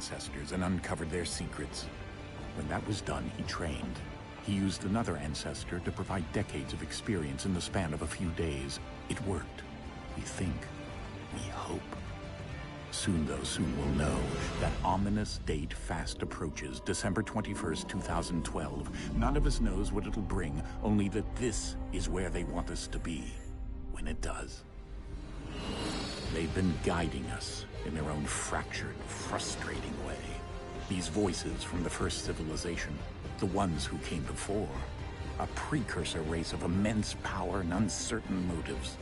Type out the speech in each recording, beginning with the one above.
ancestors and uncovered their secrets. When that was done, he trained. He used another ancestor to provide decades of experience in the span of a few days. It worked. We think. We hope. Soon we'll know. That ominous date fast approaches, December 21st, 2012. None of us knows what it'll bring, only that this is where they want us to be, when it does. They've been guiding us in their own fractured, frustrating way. These voices from the first civilization, the ones who came before, a precursor race of immense power and uncertain motives.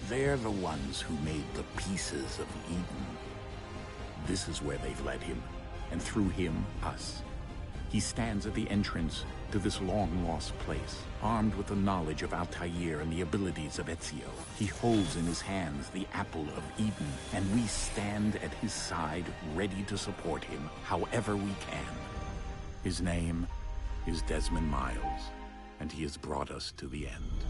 They're the ones who made the pieces of Eden. This is where they've led him, and through him, us. He stands at the entrance to this long-lost place, armed with the knowledge of Altair and the abilities of Ezio. He holds in his hands the apple of Eden, and we stand at his side, ready to support him however we can. His name is Desmond Miles, and he has brought us to the end.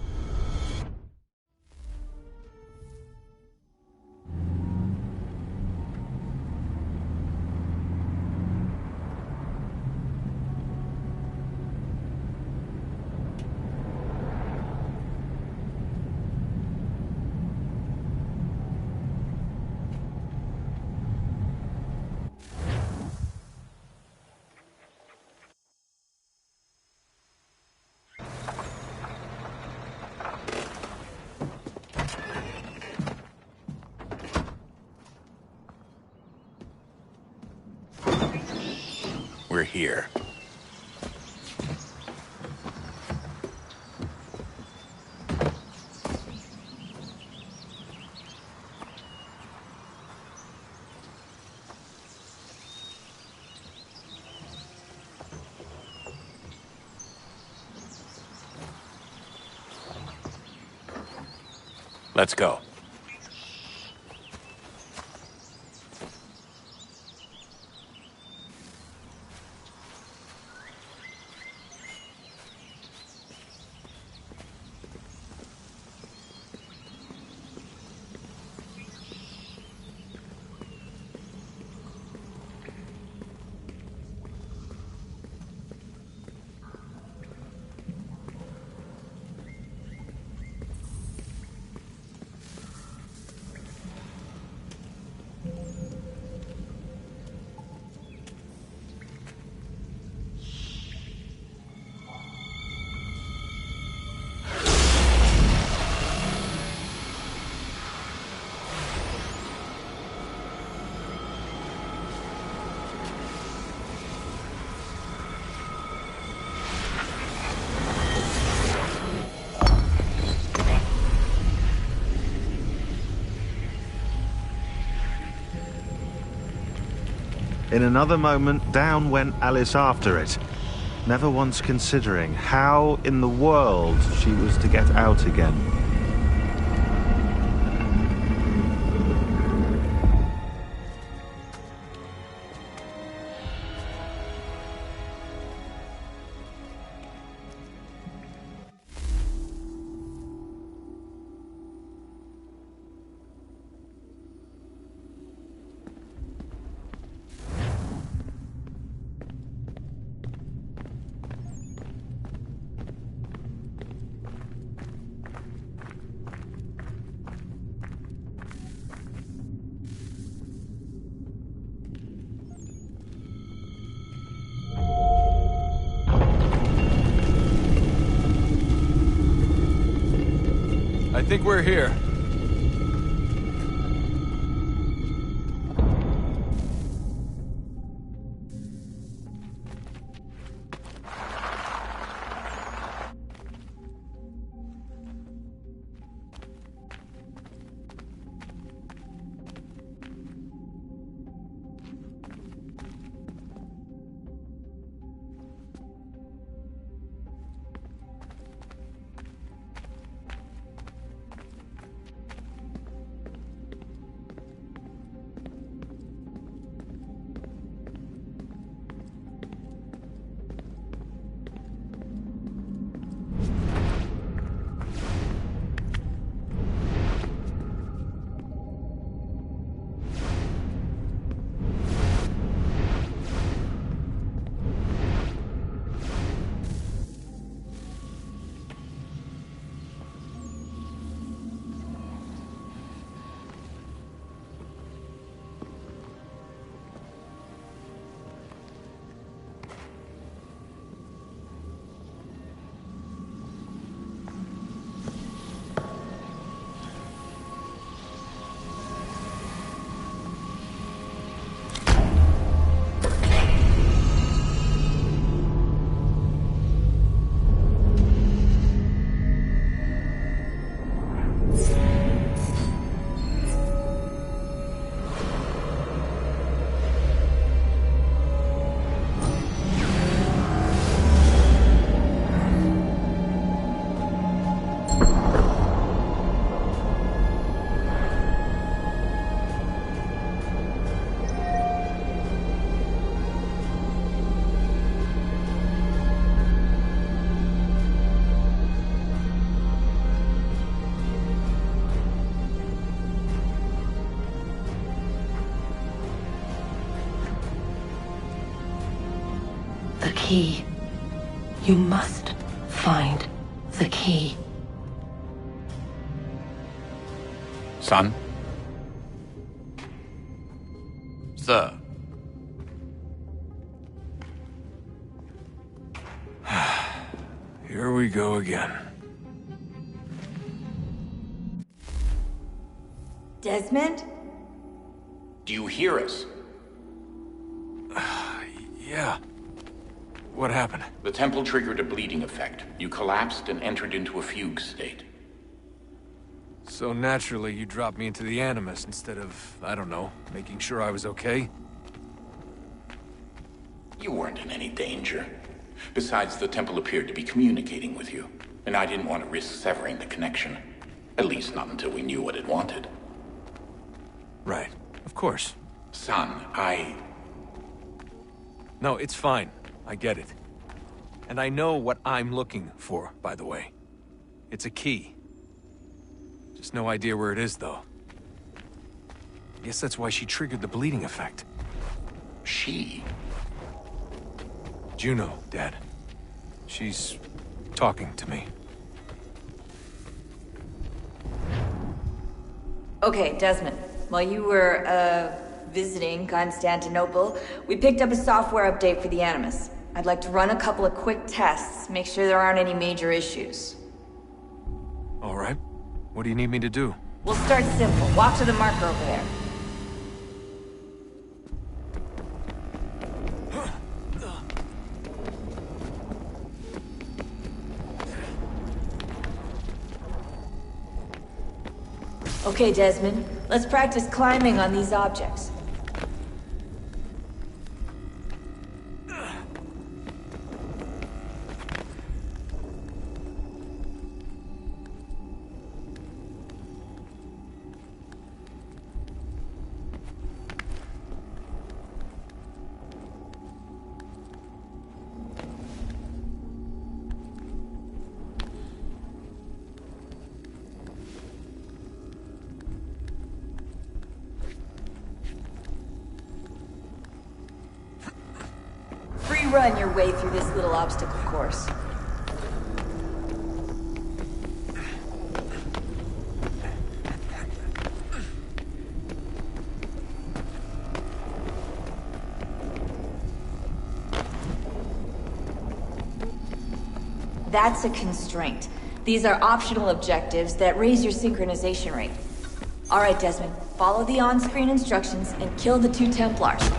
We're here. Let's go. In another moment, down went Alice after it, never once considering how in the world she was to get out again. I think we're here. key. You must find the key. Son? Sir. Here we go again. Desmond? Do you hear us? Yeah. What happened? The temple triggered a bleeding effect. You collapsed and entered into a fugue state. So naturally, you dropped me into the Animus instead of, I don't know, making sure I was okay? You weren't in any danger. Besides, the temple appeared to be communicating with you, and I didn't want to risk severing the connection. At least not until we knew what it wanted. Right. Of course. Son, No, it's fine. I get it. And I know what I'm looking for, by the way. It's a key. Just no idea where it is, though. Guess that's why she triggered the bleeding effect. She? Juno, Dad. She's talking to me. Okay, Desmond. While you were, visiting Constantinople, we picked up a software update for the Animus. I'd like to run a couple of quick tests, make sure there aren't any major issues. All right. What do you need me to do? We'll start simple. Walk to the marker over there. Okay, Desmond. Let's practice climbing on these objects. Run your way through this little obstacle course. That's a constraint. These are optional objectives that raise your synchronization rate. All right, Desmond, follow the on-screen instructions and kill the 2 Templars.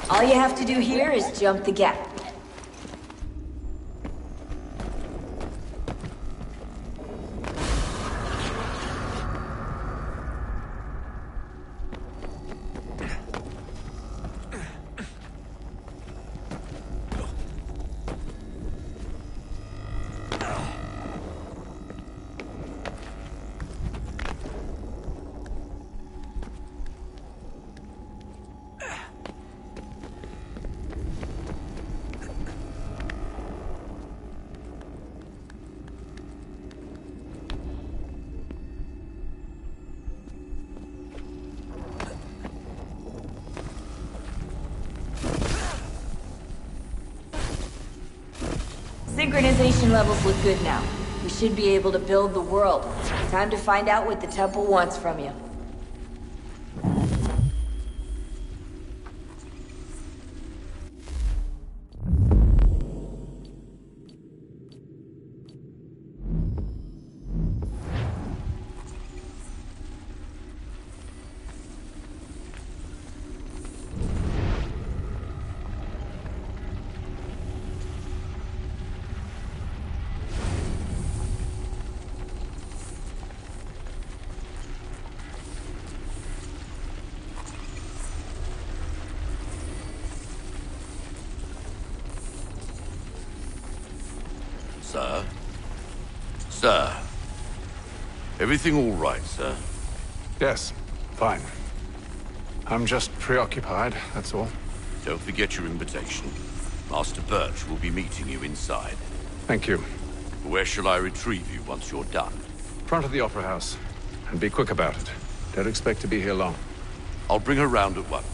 All you have to do here is jump the gap. Synchronization levels look good now. We should be able to build the world. Time to find out what the temple wants from you. Sir? Sir? Everything all right, sir? Yes, fine. I'm just preoccupied, that's all. Don't forget your invitation. Master Birch will be meeting you inside. Thank you. Where shall I retrieve you once you're done? Front of the Opera House. And be quick about it. Don't expect to be here long. I'll bring her round at once.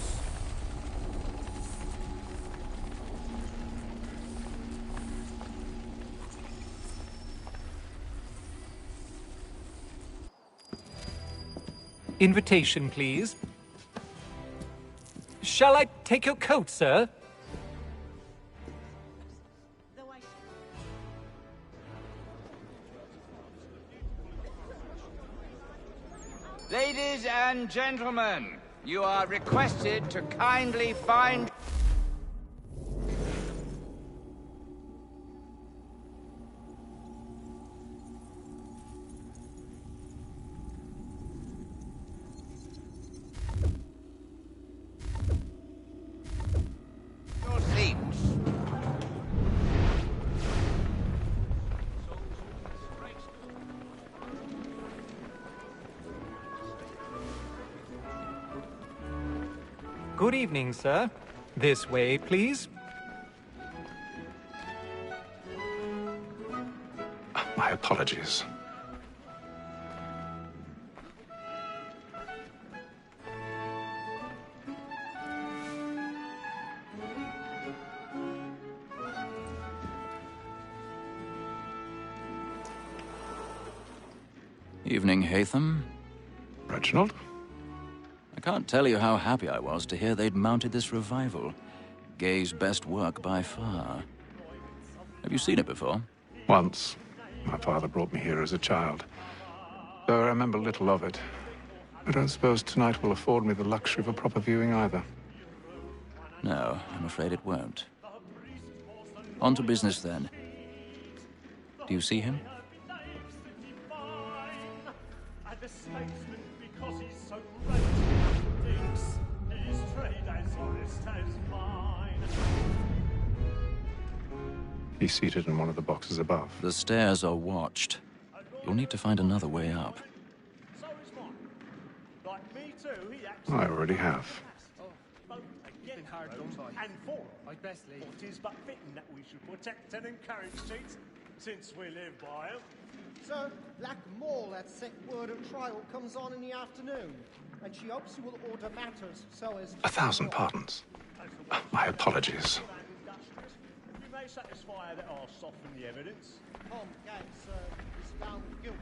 Invitation, please. Shall I take your coat, sir? Ladies and gentlemen, you are requested to kindly find... your seats. Good evening, sir. This way, please. My apologies. Evening, Hatham. Reginald? I can't tell you how happy I was to hear they'd mounted this revival. Gay's best work by far. Have you seen it before? Once. My father brought me here as a child. Though I remember little of it. I don't suppose tonight will afford me the luxury of a proper viewing either. No, I'm afraid it won't. On to business then. Do you see him? He's seated in one of the boxes above. The stairs are watched. You'll need to find another way up. I already have. And four, it is but fitting that we should protect and encourage cheats, since we live by them. Sir, Black Mall had set word of trial comes on in the afternoon, and she hopes you will order matters so as... 1,000 pardons. My apologies. We may satisfy that I'll soften the evidence. Tom Gates is found guilty.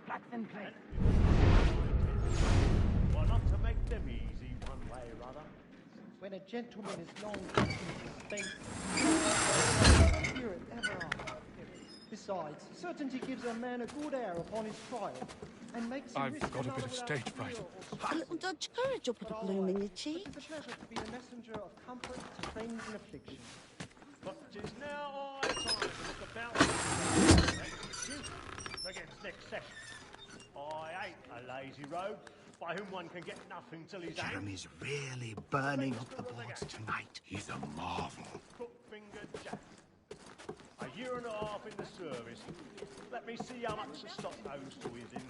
Black them play. Well, not to make them easy one way or other. When a gentleman is long spent, spirit ever are. Besides, certainty gives a man a good air upon his trial, and makes him risk got a bit another of without stage fear fright. or A little dodge courage will put a bloom in your cheek. It's a pleasure to be a messenger of comfort to friends in affliction. But 'tis now high time to look about against next session. I hate a lazy rogue by whom one can get nothing till he's Jeremy's really burning up the boards tonight. He's a marvel. Crook-fingered Jack. A year and a half in the service. Let me see how much the stock goes to his in.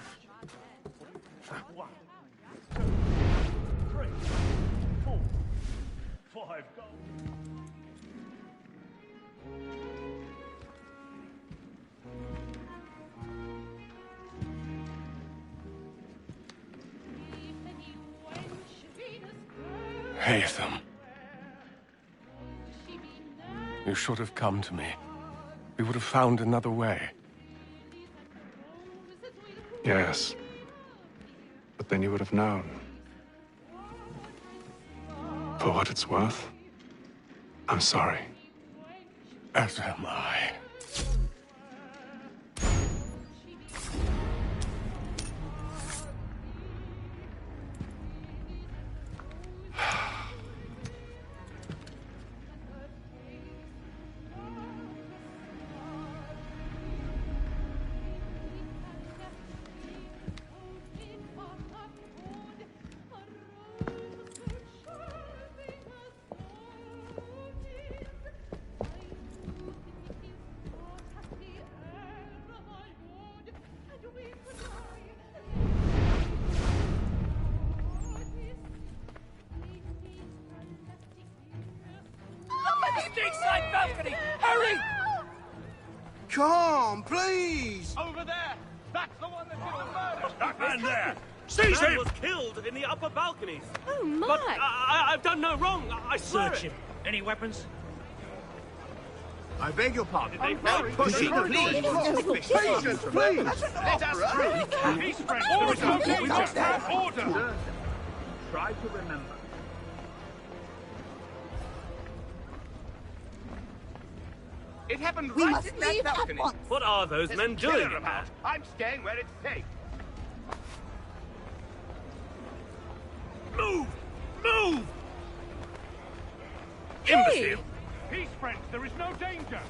1, 2, 3, 4, 5 gold. Haytham. You should have come to me. We would have found another way. Yes. But then you would have known. For what it's worth, I'm sorry. As am I. Stateside balcony! Hurry! Come, please! Over there! That's the one that did the murder! That man there! Seize him! was killed in the upper balconies. Oh, my! But I've done no wrong. I swear Search it. him. Any weapons? I beg your pardon. Pushing, please! Patience, please! Let us through! Peace, friends. There is no danger. We just have order. Try to remember. It happened We right must in that leave at balcony. once. What are those There's men a killer doing? about. I'm staying where it's safe. Move! Move! Hey! Imbecile! Peace, friends. There is no danger.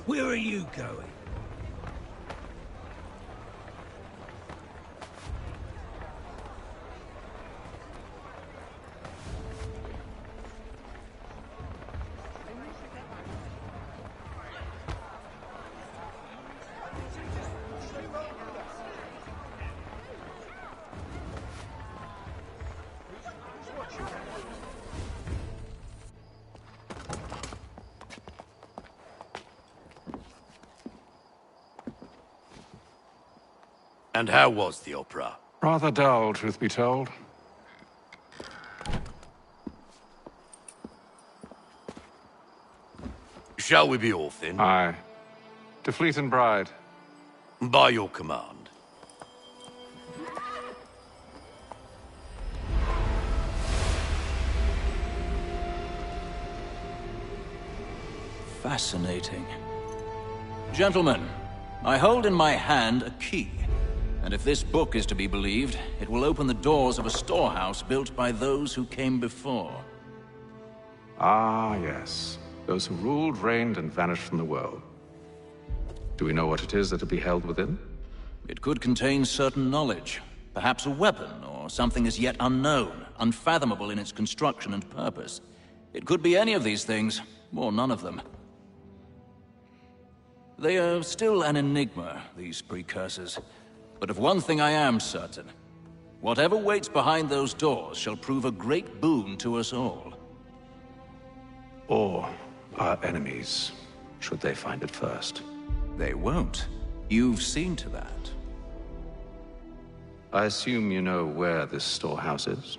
Where are you going? And how was the opera? Rather dull, truth be told. Shall we be off then? Aye. To Fleet and Bride. By your command. fascinating. Gentlemen, I hold in my hand a key. And if this book is to be believed, it will open the doors of a storehouse built by those who came before. Ah, yes. Those who ruled, reigned, and vanished from the world. Do we know what it is that will be held within? It could contain certain knowledge. Perhaps a weapon, or something as yet unknown, unfathomable in its construction and purpose. It could be any of these things, or none of them. They are still an enigma, these precursors. But of one thing I am certain. Whatever waits behind those doors shall prove a great boon to us all. Or our enemies, should they find it first. They won't. You've seen to that. I assume you know where this storehouse is?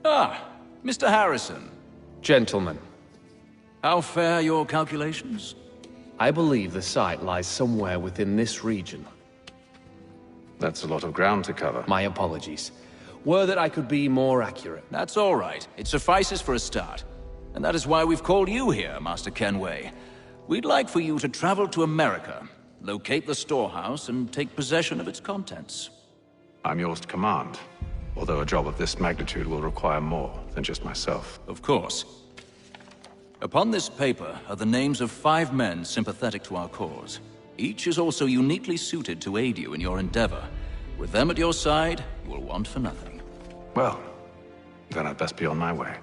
Ah, Mr. Harrison. Gentlemen. How fare your calculations? I believe the site lies somewhere within this region. That's a lot of ground to cover. My apologies. Were that I could be more accurate. That's all right. It suffices for a start. And that is why we've called you here, Master Kenway. We'd like for you to travel to America, locate the storehouse, and take possession of its contents. I'm yours to command, although a job of this magnitude will require more than just myself. Of course. Upon this paper are the names of 5 men sympathetic to our cause. Each is also uniquely suited to aid you in your endeavor. With them at your side, you will want for nothing. Well, then I'd best be on my way.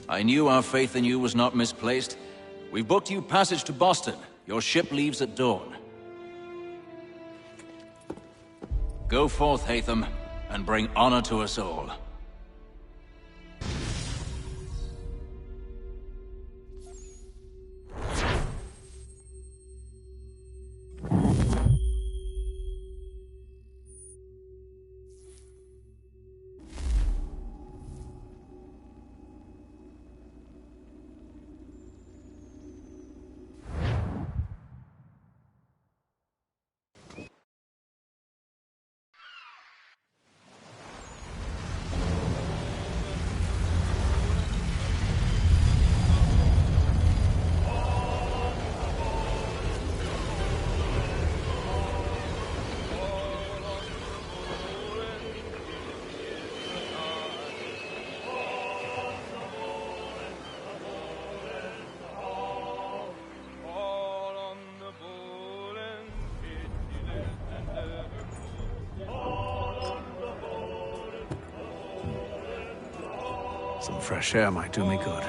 I knew our faith in you was not misplaced. We've booked you passage to Boston. Your ship leaves at dawn. Go forth, Hatham, and bring honor to us all. Some fresh air might do me good.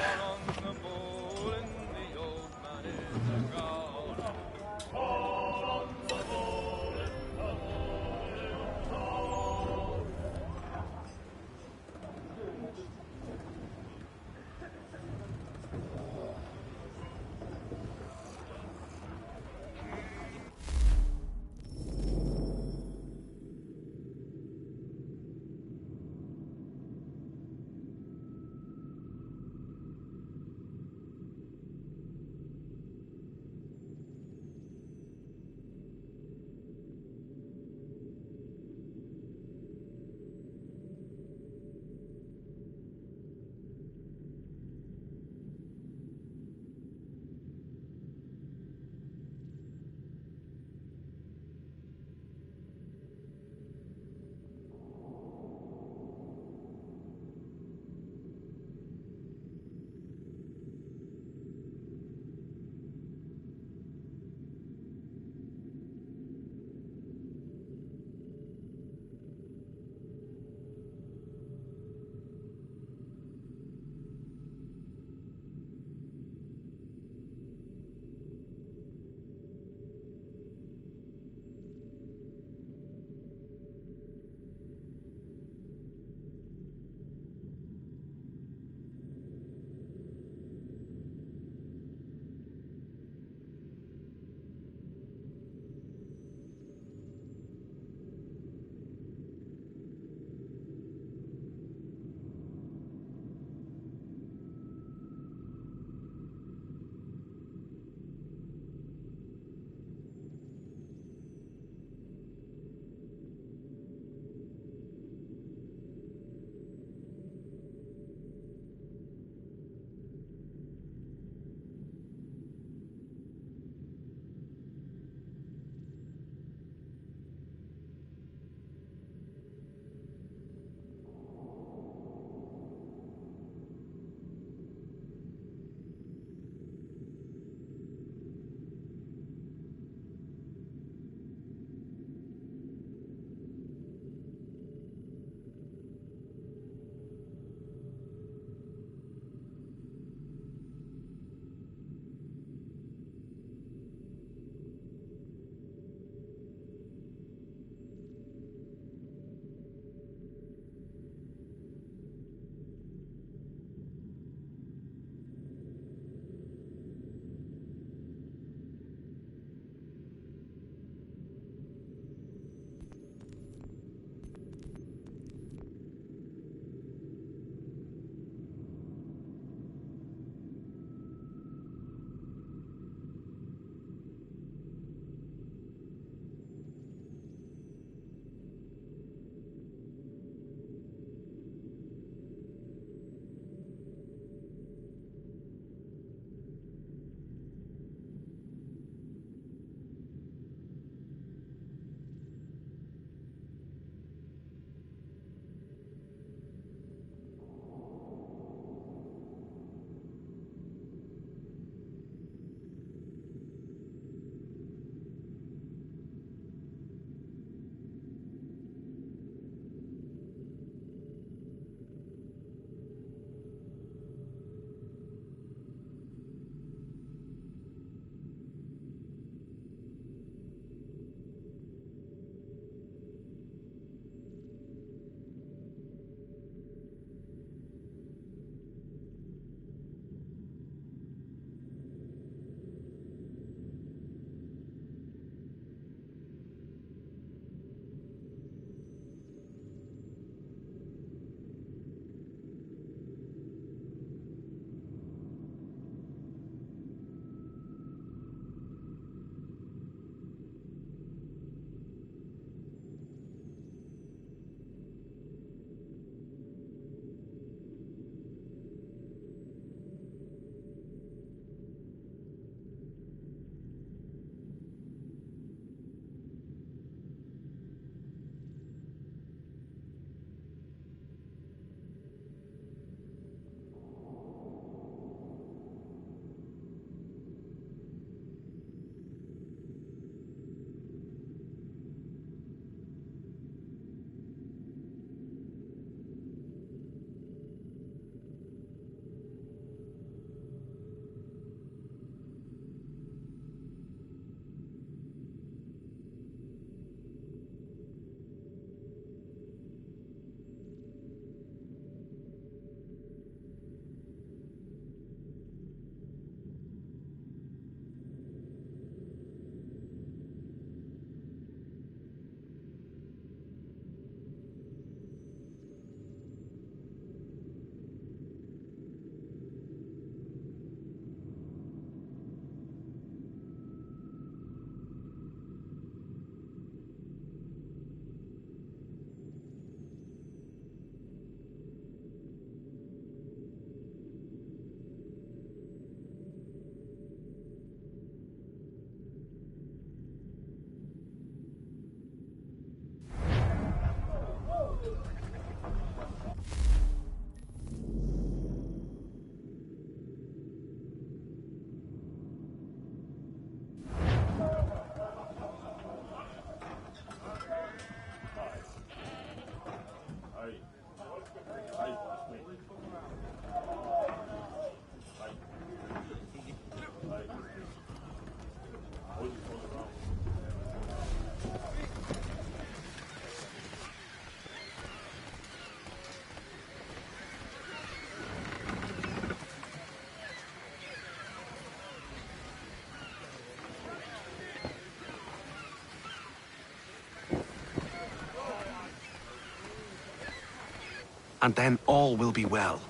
and then all will be well.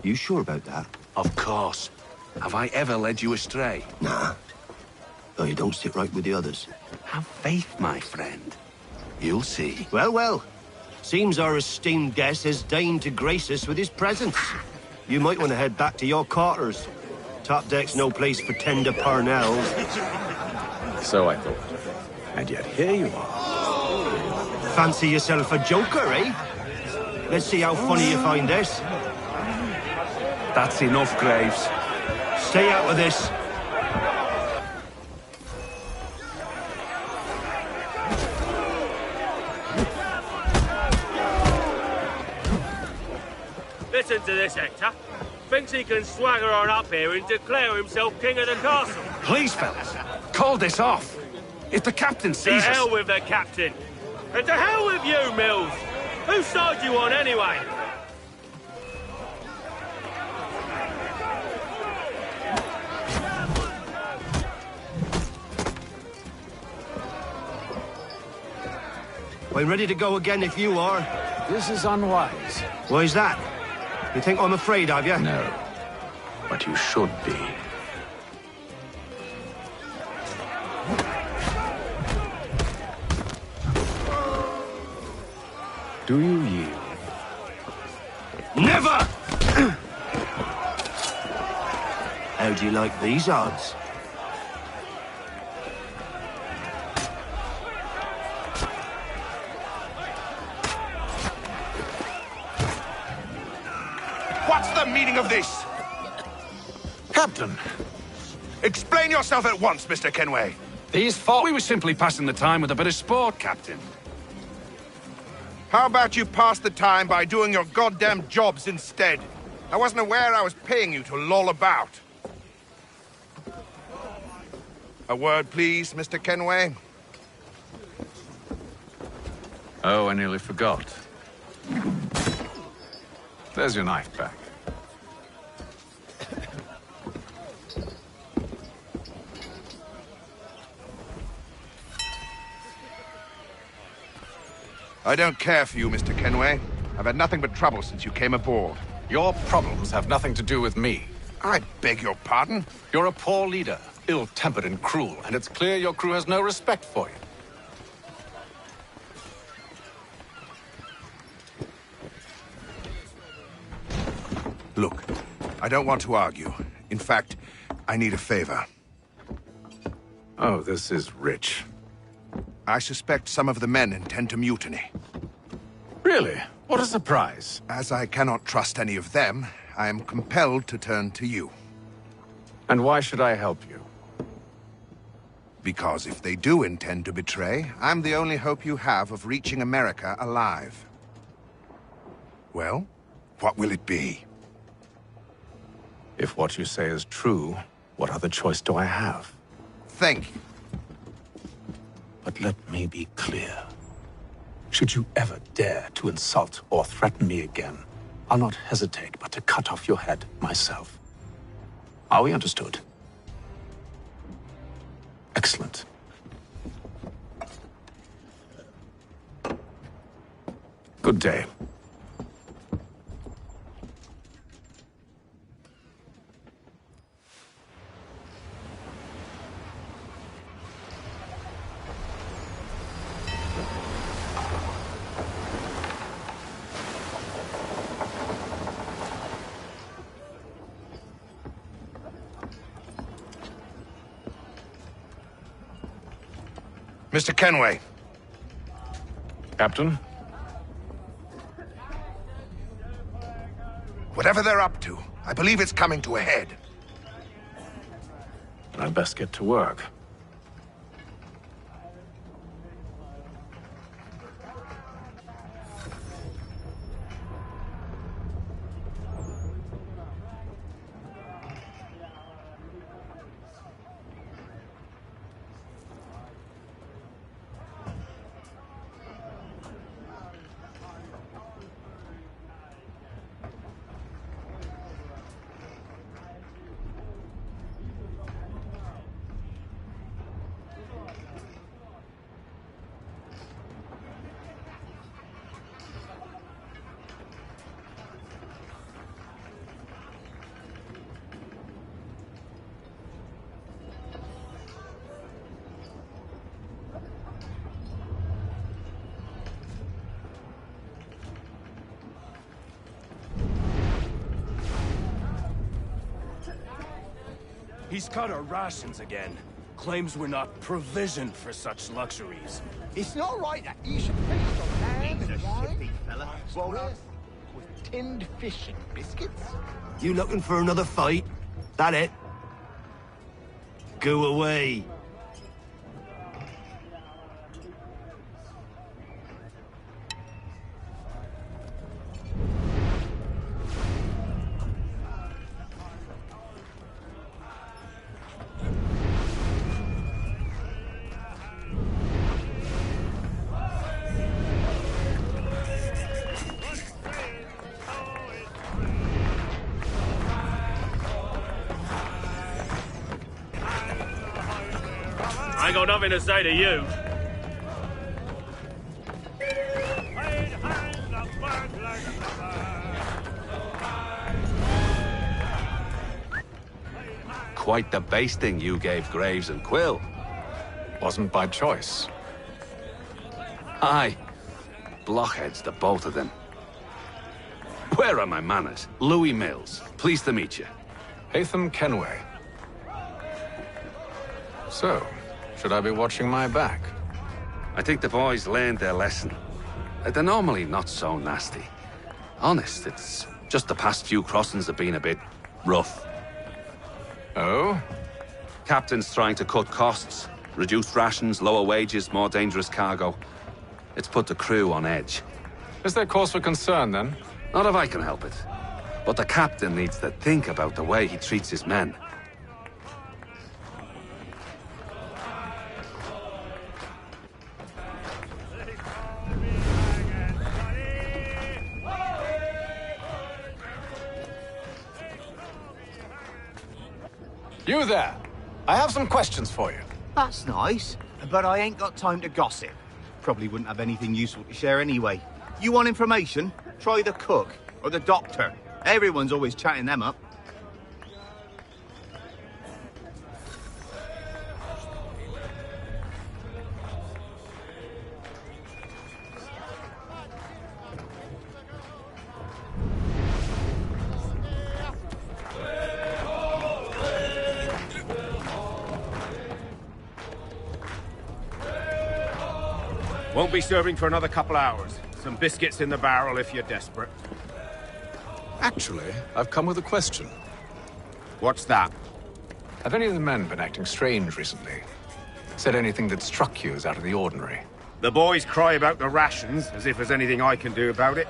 You sure about that? Of course. Have I ever led you astray? Nah. Though you don't sit right with the others. Have faith, my friend. You'll see. Well, well. Seems our esteemed guest has deigned to grace us with his presence. You might want to head back to your quarters. Top deck's no place for tender parnells. So I thought. And yet here you are. Fancy yourself a joker, eh? Let's see how funny you find this. That's enough, Graves. Stay out of this. Listen to this, Hector. Thinks he can swagger on up here and declare himself king of the castle. Please, fellas, call this off. If the captain sees To us... hell with the captain. And to hell with you, Mills. Whose side you on, anyway? I'm ready to go again if you are. This is unwise. Why's that? You think I'm afraid of you? No. But you should be. Do you yield? Never! How do you like these odds? What's the meaning of this? Captain! Explain yourself at once, Mr. Kenway. These four... We were simply passing the time with a bit of sport, Captain. How about you pass the time by doing your goddamn jobs instead? I wasn't aware I was paying you to loll about. A word, please, Mr. Kenway. Oh, I nearly forgot. There's your knife back. I don't care for you, Mr. Kenway. I've had nothing but trouble since you came aboard. Your problems have nothing to do with me. I beg your pardon? You're a poor leader, ill-tempered and cruel, and it's clear your crew has no respect for you. Look, I don't want to argue. In fact, I need a favor. Oh, this is rich. I suspect some of the men intend to mutiny. Really? What a surprise. As I cannot trust any of them, I am compelled to turn to you. And why should I help you? Because if they do intend to betray, I'm the only hope you have of reaching America alive. Well, what will it be? If what you say is true, what other choice do I have? Think. But let me be clear. Should you ever dare to insult or threaten me again, I'll not hesitate but to cut off your head myself. Are we understood? Excellent. Good day. Mr. Kenway. Captain? Whatever they're up to, I believe it's coming to a head. I'd best get to work. He's cut our rations again. Claims we're not provisioned for such luxuries. It's not right that you should feast on lamb and wine. Fella. Well, with tinned fish and biscuits. You looking for another fight? That it? Go away. I ain't got nothing to say to you. Quite the basting you gave Graves and Quill. Wasn't by choice. Aye. Blockheads, the both of them. Where are my manners? Louis Mills. Pleased to meet you. Haytham Kenway. So, should I be watching my back? I think the boys learned their lesson. They're normally not so nasty. Honest, it's just the past few crossings have been a bit rough. Oh? Captain's trying to cut costs. Reduced rations, lower wages, more dangerous cargo. It's put the crew on edge. Is there cause for concern, then? Not if I can help it. But the captain needs to think about the way he treats his men. You there! I have some questions for you. That's nice, but I ain't got time to gossip. Probably wouldn't have anything useful to share anyway. You want information? Try the cook or the doctor. Everyone's always chatting them up. Won't be serving for another couple hours. Some biscuits in the barrel if you're desperate. Actually, I've come with a question. What's that? Have any of the men been acting strange recently? Said anything that struck you as out of the ordinary? The boys cry about the rations, as if there's anything I can do about it.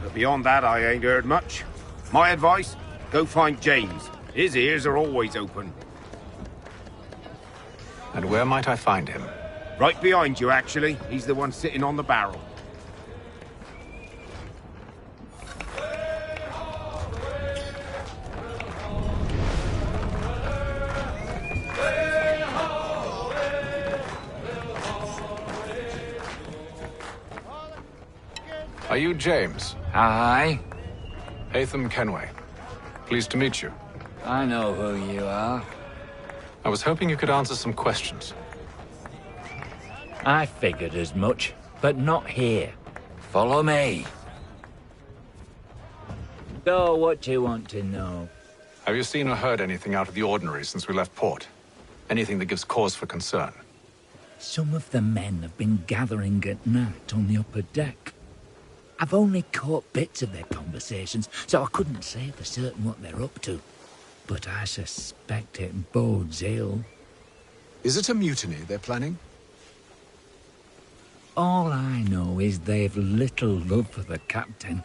But beyond that, I ain't heard much. My advice? Go find James. His ears are always open. And where might I find him? Right behind you, actually. He's the one sitting on the barrel. Are you James? Aye. Haytham Kenway. Pleased to meet you. I know who you are. I was hoping you could answer some questions. I figured as much, but not here. Follow me. So, what do you want to know? Have you seen or heard anything out of the ordinary since we left port? Anything that gives cause for concern? Some of the men have been gathering at night on the upper deck. I've only caught bits of their conversations, so I couldn't say for certain what they're up to. But I suspect it bodes ill. Is it a mutiny they're planning? All I know is they've little love for the captain.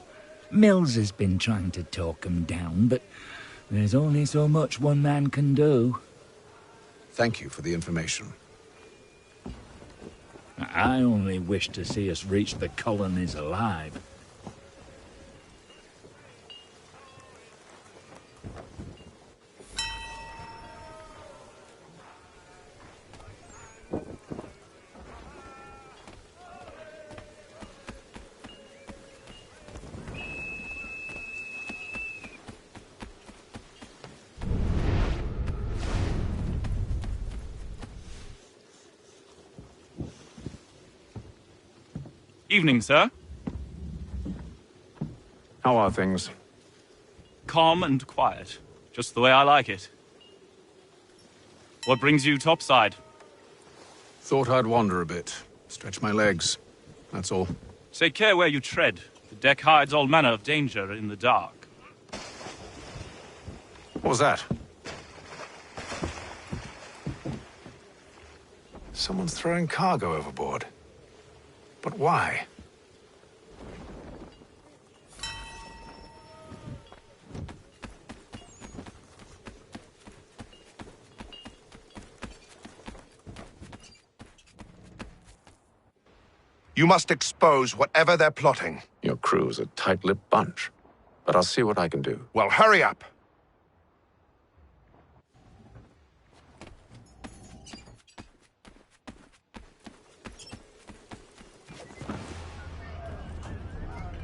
Mills has been trying to talk him down, but there's only so much one man can do. Thank you for the information. I only wish to see us reach the colonies alive. Evening, sir. How are things? Calm and quiet. Just the way I like it. What brings you topside? Thought I'd wander a bit. Stretch my legs. That's all. Take care where you tread. The deck hides all manner of danger in the dark. What was that? Someone's throwing cargo overboard. But why? You must expose whatever they're plotting. Your crew's a tight-lipped bunch. But I'll see what I can do. Well, hurry up.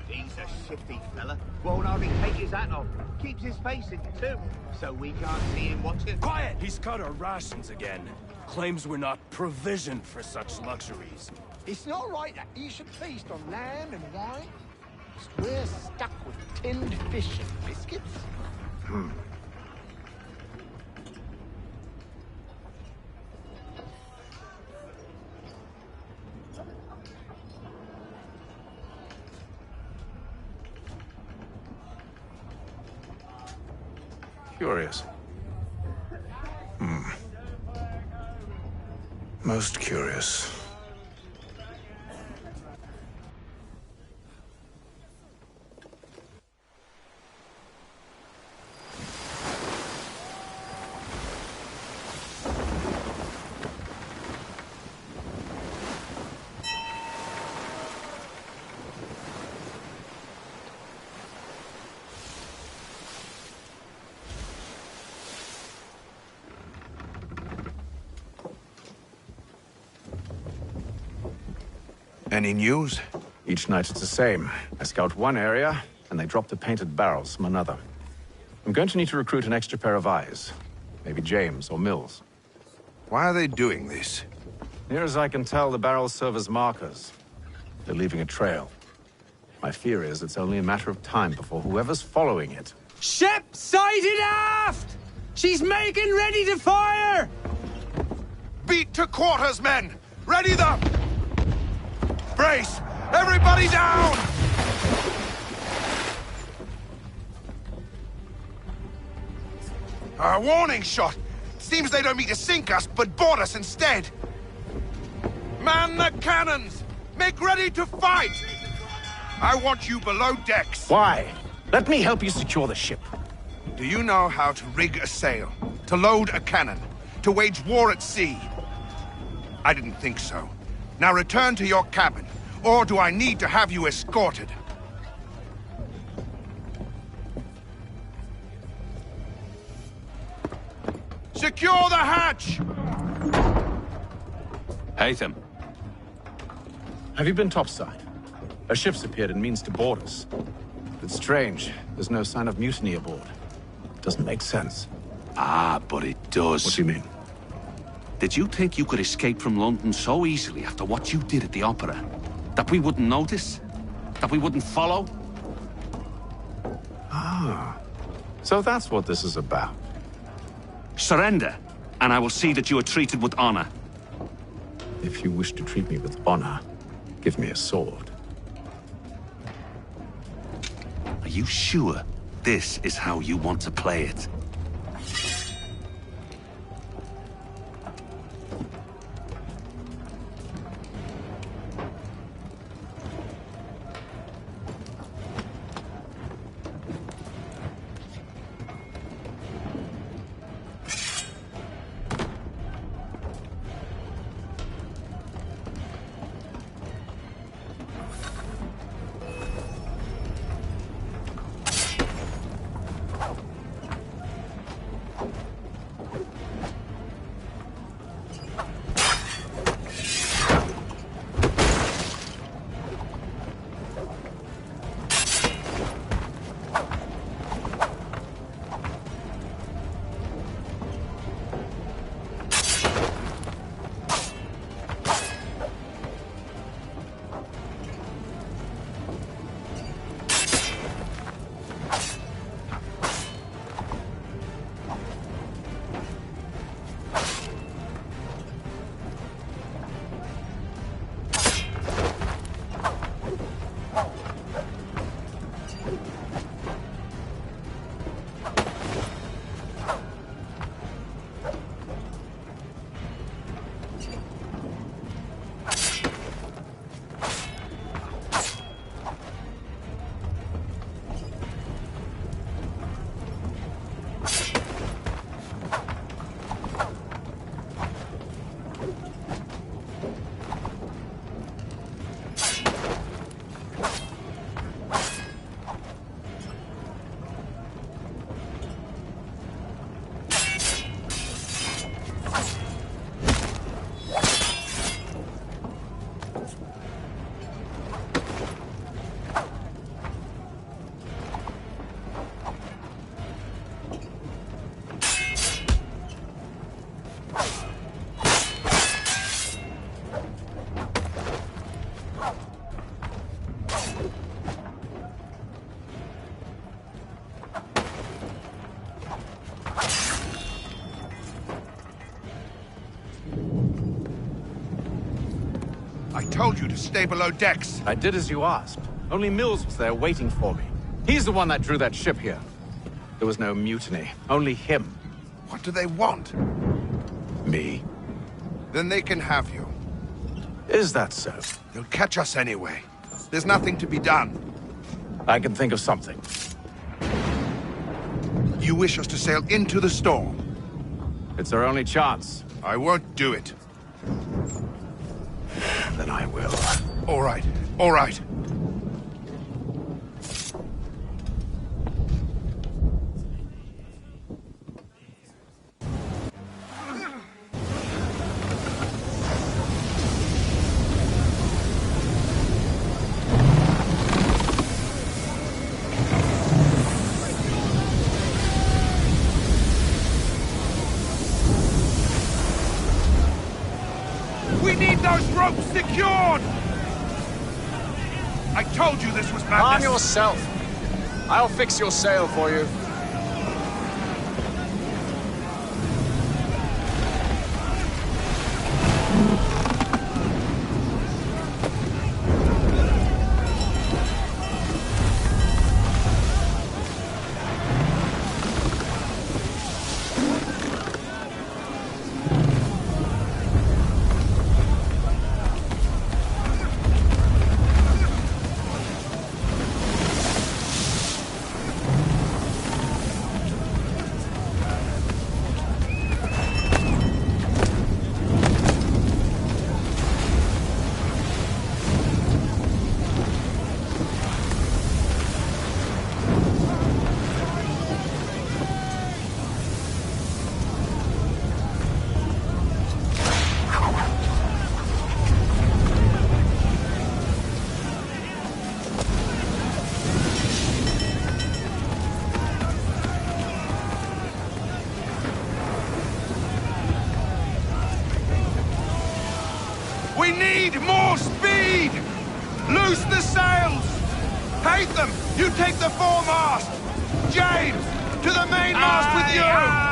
He's a shifty fella. Won't hardly take his hat off. Keeps his face in too, so we can't see him watching. Quiet! He's cut our rations again. Claims we're not provisioned for such luxuries. It's not right that you should feast on lamb and wine. We're stuck with tinned fish and biscuits. Curious. Most curious. Any news? Each night it's the same. I scout one area, and they drop the painted barrels from another. I'm going to need to recruit an extra pair of eyes. Maybe James or Mills. Why are they doing this? Near as I can tell, the barrels serve as markers. They're leaving a trail. My fear is it's only a matter of time before whoever's following it... Ship sighted aft! She's making ready to fire! Beat to quarters, men! Ready them! Brace! Everybody down! A warning shot! Seems they don't mean to sink us, but board us instead! Man the cannons! Make ready to fight! I want you below decks! Why? Let me help you secure the ship. Do you know how to rig a sail? To load a cannon? To wage war at sea? I didn't think so. Now return to your cabin, or do I need to have you escorted? Secure the hatch! Haytham. Have you been topside? A ship's appeared and means to board us. It's strange. There's no sign of mutiny aboard. Doesn't make sense. Ah, but it does. What do you mean? Did you think you could escape from London so easily after what you did at the opera? That we wouldn't notice? That we wouldn't follow? Ah. So that's what this is about. Surrender, and I will see that you are treated with honor. If you wish to treat me with honor, give me a sword. Are you sure this is how you want to play it? I told you to stay below decks. I did as you asked. Only Mills was there waiting for me. He's the one that drew that ship here. There was no mutiny, only him. What do they want? Me. Then they can have you. Is that so? They'll catch us anyway. There's nothing to be done. I can think of something. You wish us to sail into the storm? It's our only chance. I won't do it. Then I will. All right, all right. We need those ropes secured! I told you this was madness. Arm yourself. I'll fix your sail for you. We need more speed! Loose the sails! Haytham, you take the foremast! James, to the mainmast with you!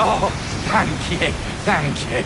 Oh, thank you, thank you.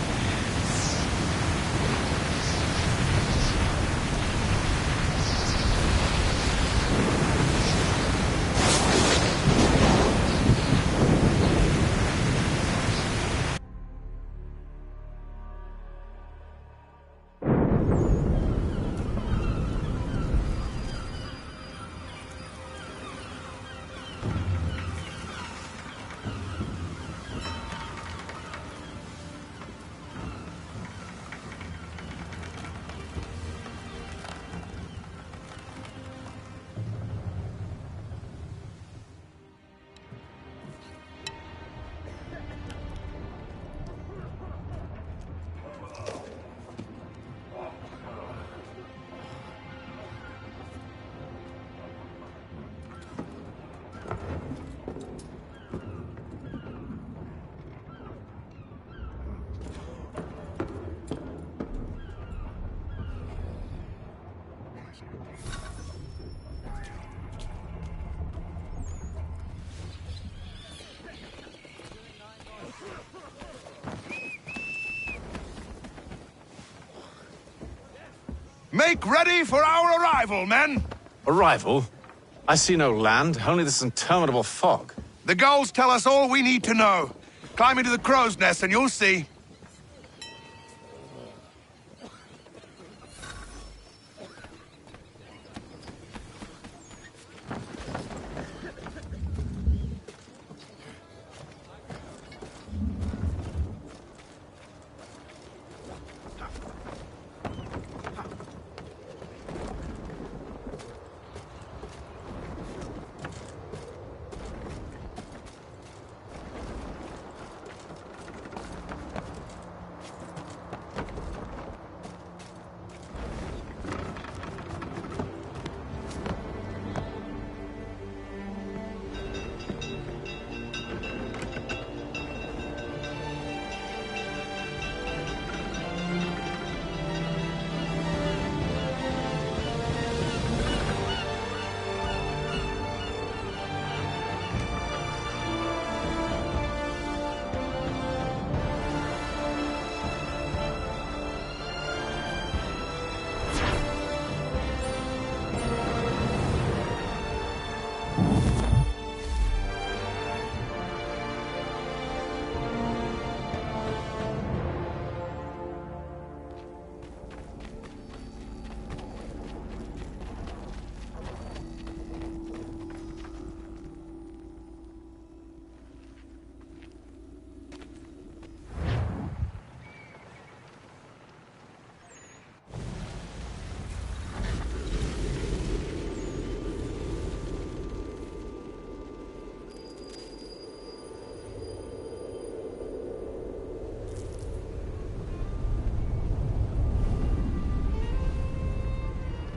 Make ready for our arrival, men! Arrival? I see no land, only this interminable fog. The gulls tell us all we need to know. Climb into the crow's nest and you'll see.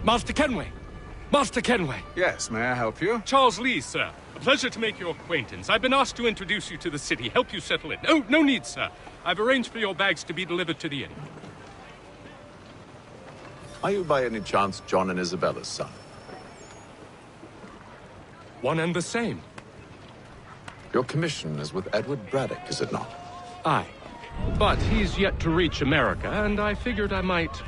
Master Kenway! Master Kenway! Yes, may I help you? Charles Lee, sir. A pleasure to make your acquaintance. I've been asked to introduce you to the city, help you settle in. Oh, no need, sir. I've arranged for your bags to be delivered to the inn. Are you by any chance John and Isabella's son? One and the same. Your commission is with Edward Braddock, is it not? Aye. But he's yet to reach America, and I figured I might...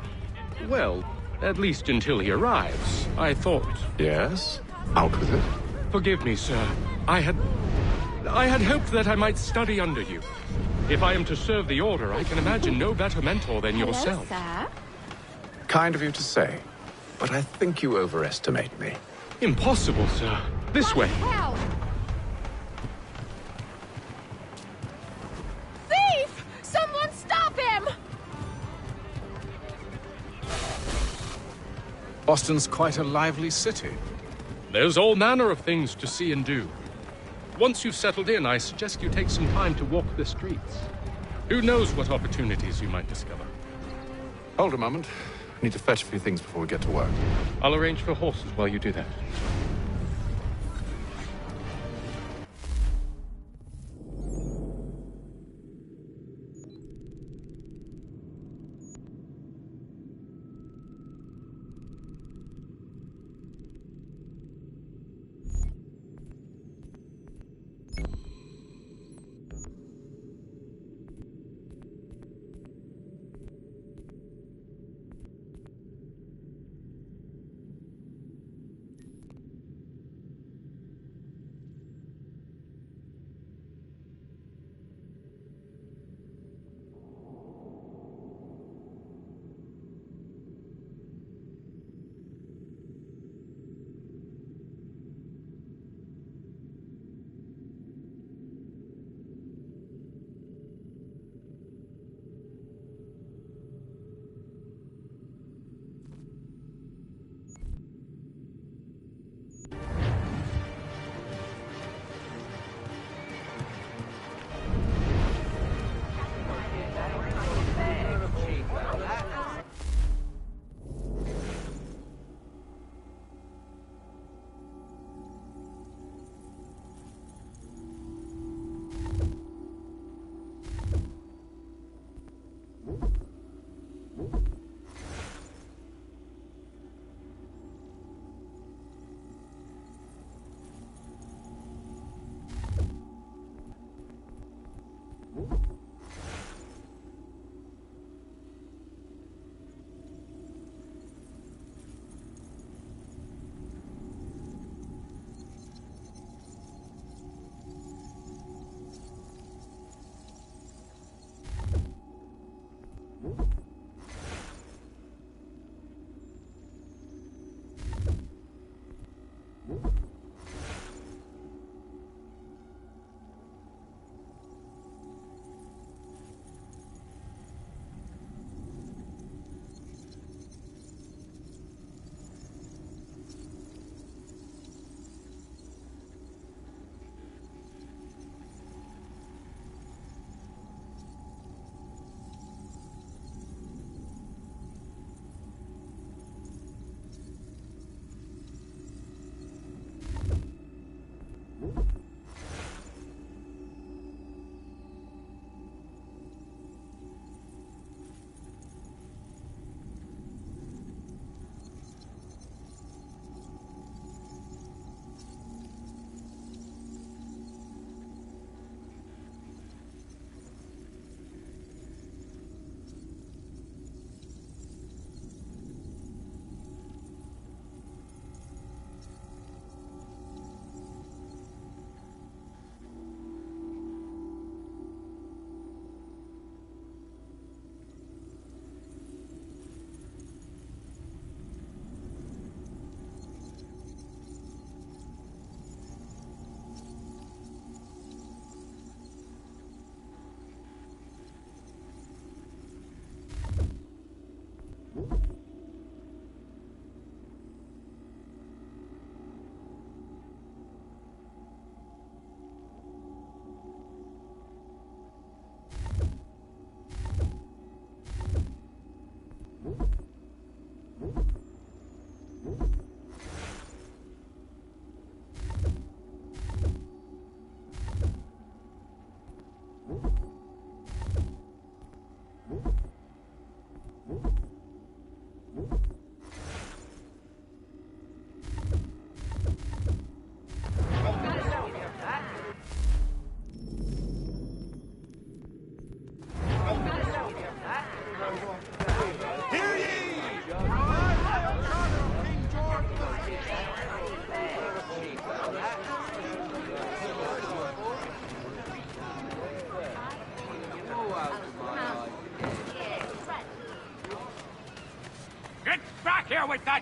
well, at least until he arrives. I thought... Yes? Out with it. Forgive me, sir. I had hoped that I might study under you. If I am to serve the Order, I can imagine no better mentor than yourself. Sir. Kind of you to say, but I think you overestimate me. Impossible, sir. This way. Help! Thief! Someone stop him! Boston's quite a lively city. There's all manner of things to see and do. Once you've settled in, I suggest you take some time to walk the streets. Who knows what opportunities you might discover. Hold a moment. I need to fetch a few things before we get to work. I'll arrange for horses while you do that.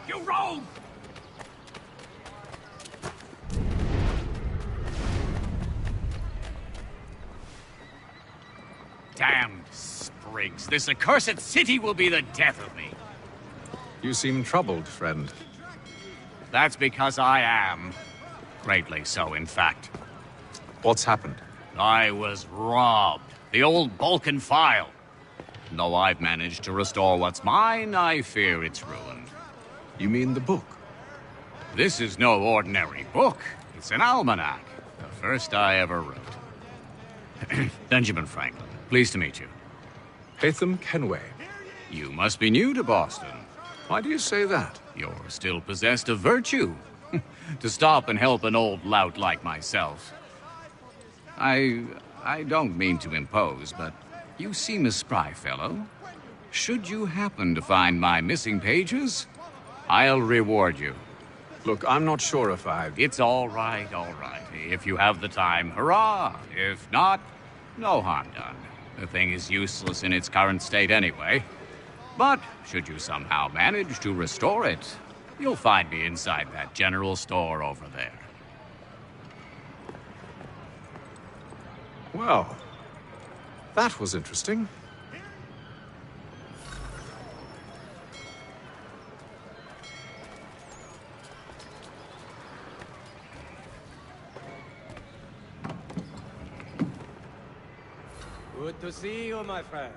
You rogue! Damned sprigs. This accursed city will be the death of me. You seem troubled, friend. That's because I am. Greatly so, in fact. What's happened? I was robbed. The old Balkan file. Though I've managed to restore what's mine, I fear it's ruined. You mean the book? This is no ordinary book. It's an almanac. The first I ever wrote. Benjamin Franklin, pleased to meet you. Haytham Kenway. You must be new to Boston. Why do you say that? You're still possessed of virtue. To stop and help an old lout like myself. I don't mean to impose, but you seem a spry fellow. Should you happen to find my missing pages, I'll reward you. Look, I'm not sure if It's all right, all right. If you have the time, hurrah! If not, no harm done. The thing is useless in its current state anyway. But should you somehow manage to restore it, you'll find me inside that general store over there. Well, that was interesting. Good to see you, my friend.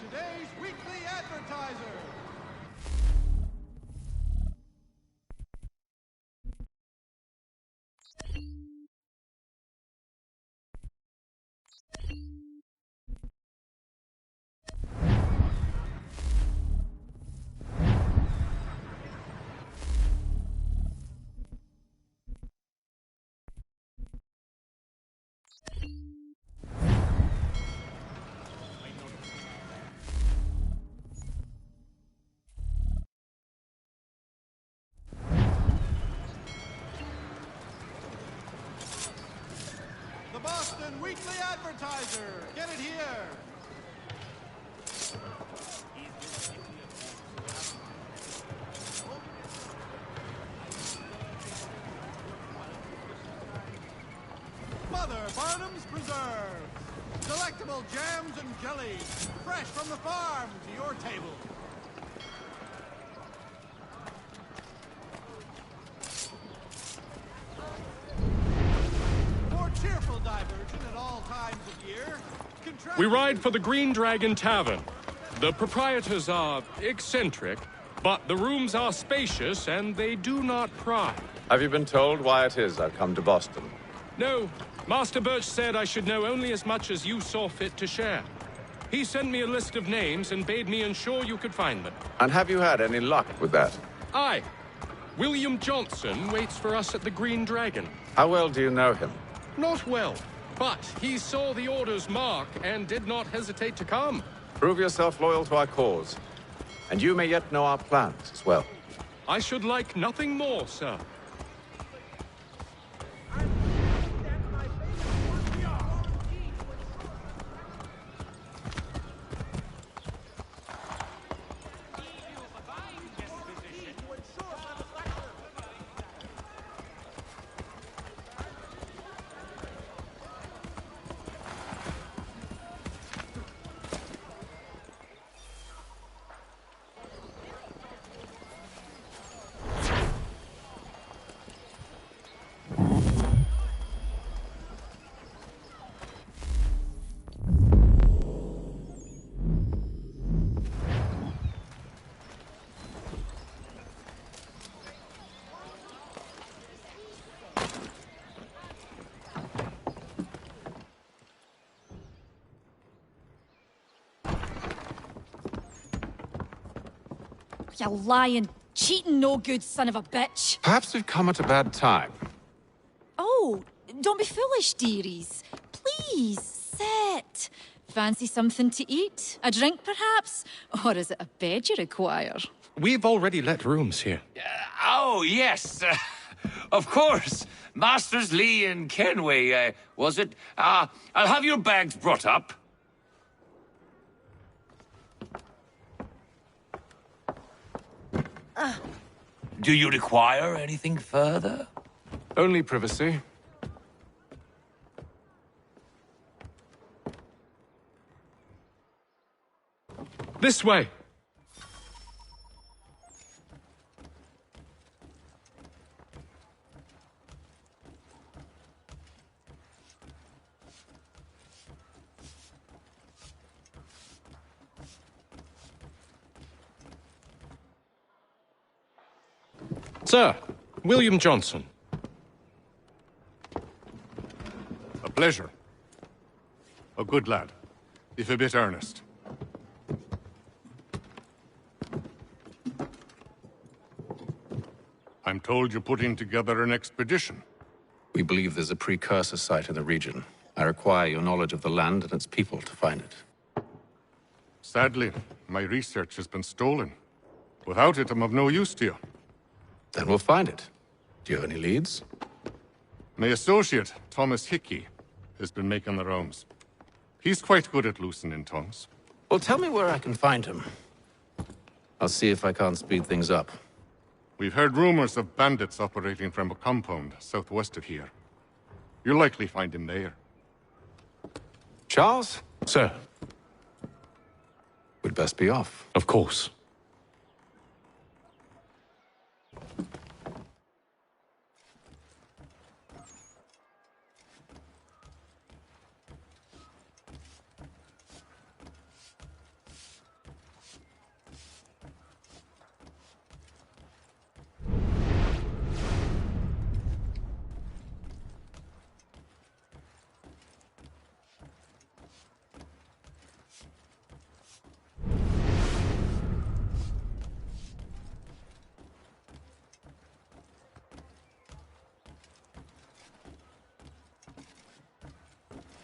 Today's weekly advertiser. Boston Weekly Advertiser. Get it here. Mother Barnum's Preserve. Delectable jams and jellies. Fresh from the farm to your table. Cheerful diversion at all times of year. We ride for the Green Dragon Tavern. The proprietors are eccentric, but the rooms are spacious and they do not pry. Have you been told why it is I've come to Boston? No. Master Birch said I should know only as much as you saw fit to share. He sent me a list of names and bade me ensure you could find them. And have you had any luck with that? Aye. William Johnson waits for us at the Green Dragon. How well do you know him? Not well, but he saw the order's mark and did not hesitate to come. Prove yourself loyal to our cause, and you may yet know our plans as well. I should like nothing more, sir. You lying, cheating, no good son of a bitch. Perhaps we've come at a bad time. Oh, don't be foolish, dearies. Please, sit. Fancy something to eat? A drink, perhaps? Or is it a bed you require? We've already let rooms here. Oh, yes. Of course. Masters Lee and Kenway, was it? I'll have your bags brought up. Do you require anything further? Only privacy. This way! Sir, William Johnson. A pleasure. A good lad, if a bit earnest. I'm told you're putting together an expedition. We believe there's a precursor site in the region. I require your knowledge of the land and its people to find it. Sadly, my research has been stolen. Without it, I'm of no use to you. Then we'll find it. Do you have any leads? My associate, Thomas Hickey, has been making the rounds. He's quite good at loosening tongues. Well, tell me where I can find him. I'll see if I can't speed things up. We've heard rumors of bandits operating from a compound southwest of here. You'll likely find him there. Charles? Sir. We'd best be off. Of course.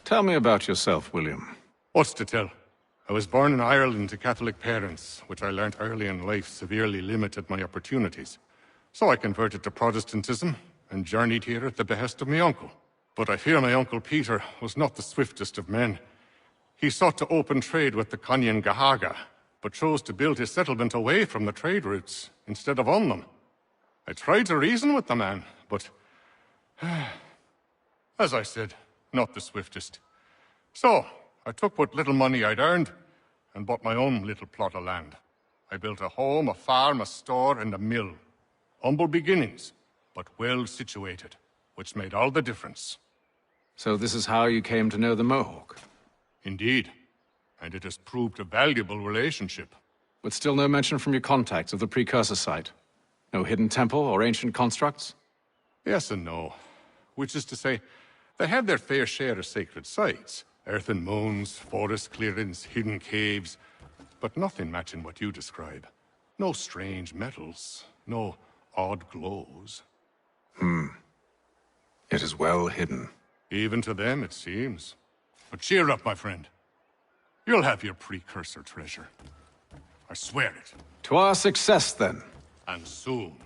Tell me about yourself, William. What's to tell? I was born in Ireland to Catholic parents, which I learnt early in life severely limited my opportunities. So I converted to Protestantism and journeyed here at the behest of my uncle. But I fear my uncle Peter was not the swiftest of men. He sought to open trade with the Conyan Gahaga, but chose to build his settlement away from the trade routes instead of on them. I tried to reason with the man, but as I said, not the swiftest. So, I took what little money I'd earned and bought my own little plot of land. I built a home, a farm, a store, and a mill. Humble beginnings, but well situated, which made all the difference. So this is how you came to know the Mohawk? Indeed. And it has proved a valuable relationship. But still no mention from your contacts of the precursor site? No hidden temple or ancient constructs? Yes and no. Which is to say, they have their fair share of sacred sites. Earthen mounds, forest clearings, hidden caves. But nothing matching what you describe. No strange metals, no odd glows. It is well hidden. Even to them, it seems. But cheer up, my friend. You'll have your precursor treasure. I swear it. To our success, then. And soon.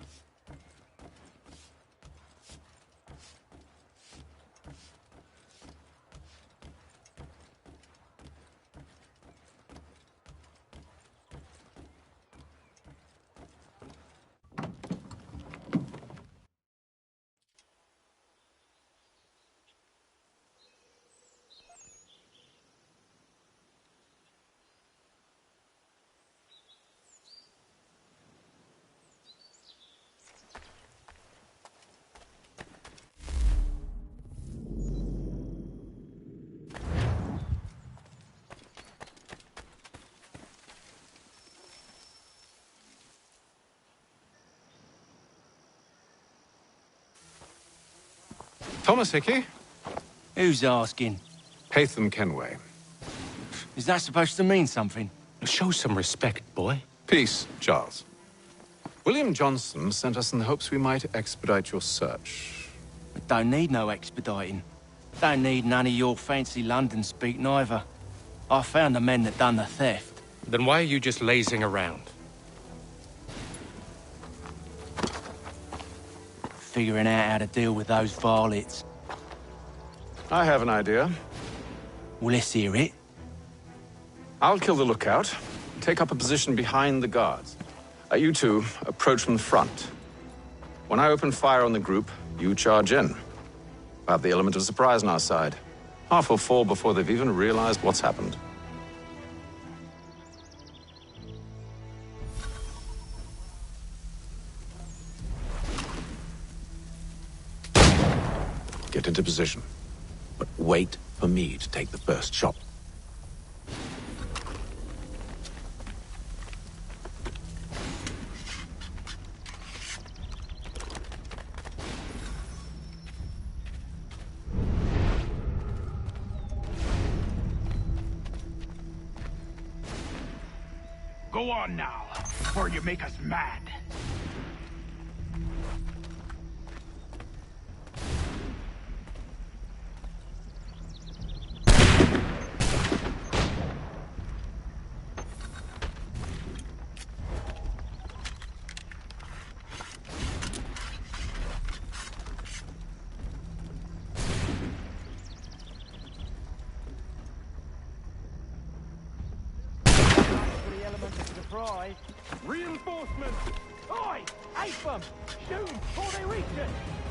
Thomas Hickey? Who's asking? Haytham Kenway. Is that supposed to mean something? Show some respect, boy. Peace, Charles. William Johnson sent us in the hopes we might expedite your search. I don't need no expediting. Don't need none of your fancy London speak neither. I found the men that done the theft. Then why are you just lazing around? Figuring out how to deal with those varlets. I have an idea. Well, let's hear it. I'll kill the lookout, take up a position behind the guards. You two approach from the front. When I open fire on the group, you charge in. We'll have the element of surprise on our side. Half will fall before they've even realized what's happened. Get into position, but wait for me to take the first shot. Go on now, before you make us mad. Reinforcements! Oi! Ape them! Shoot before they reach us!